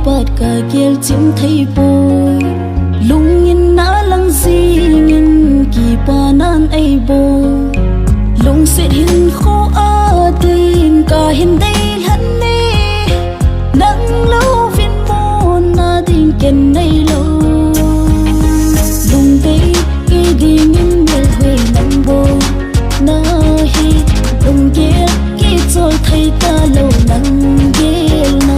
bát cả kiel chim thấy bồi lung in na lang gì in kỳ pa nan ai bo lung sẽ hin khô a tin cả hin đây hẳn nè nắng lâu viên môn na tin ken nay lâu Lungdei Kei ding in mel hui nang bo na hi Lungdei Kei chol thai ta lâu nang gel na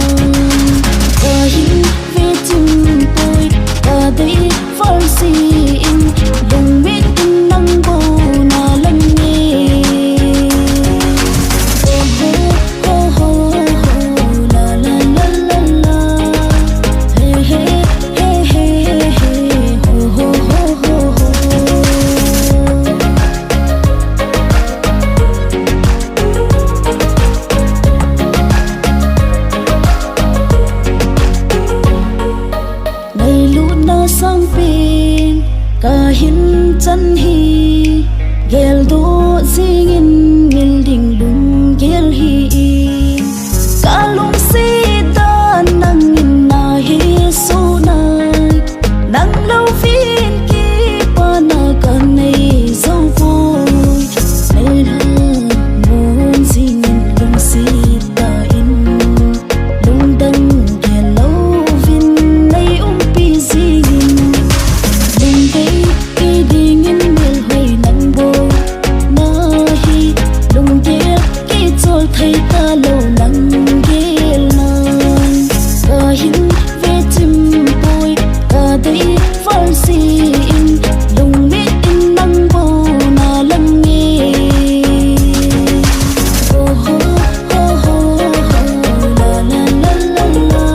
cả hin về chung tôi cả đây phal si in lung biết in nang bo na lang nghe ho ho ho la la la la la hey hey hey hey hey ho ho ho ho ho ngày lũ na sang pin cả hin chân hi gel do zing in mil ding lung gel hi cả lung si ta nang in na hi so nai nang lâu phiền ki pa na ka nei dâu vui nei na muốn zing in lung si ta in lung dang gel lâu vin nei pi zing Lungdei Kei ding in mel hui nang bo na hi Lungdei Kei chol thai ta lâu nang gel nan cả hin về chim bồi cả đây phal si in lung biết in nang bo na lang nghe ho ho ho ho ho la la la la la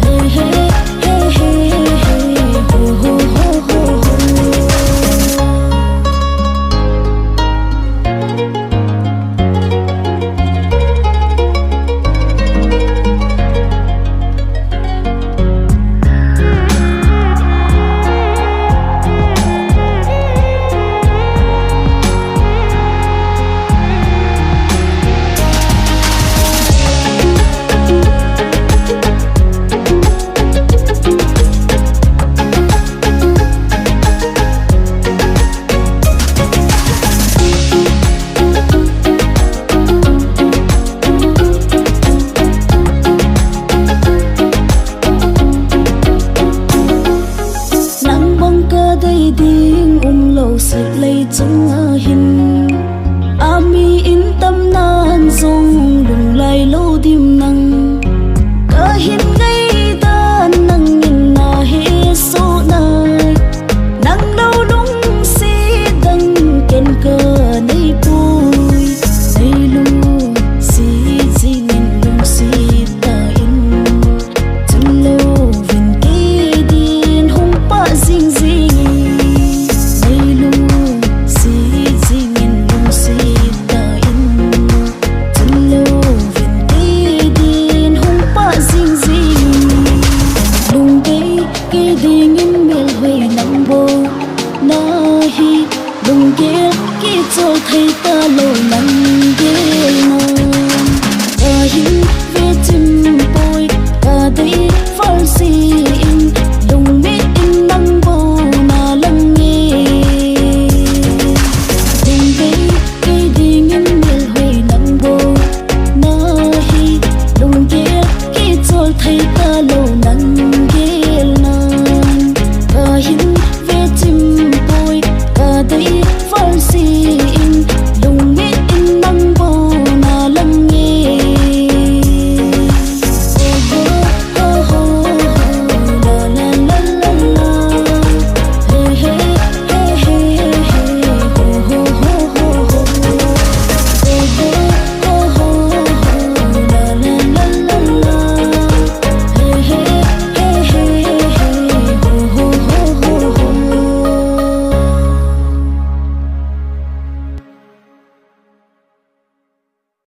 hey hey hey hey hey ho ho ho ho ho nang bang ka dai ding lâu sit lei chung a hin ami in tam nan zong lung lai lo dim nang ka hin ngai ta nang in na he so nai nang lâu lung si dang ken ka nei pui nei lu si jing in lung si ta in chung lo vin ke din hong pa jing jing nei lu si jing in lung si ta in chung lo vin ke din hong pa jing jing Lungdei Kei ding in mel hui nang bo na hi Lungdei Kei chol thai ta lâu nang gel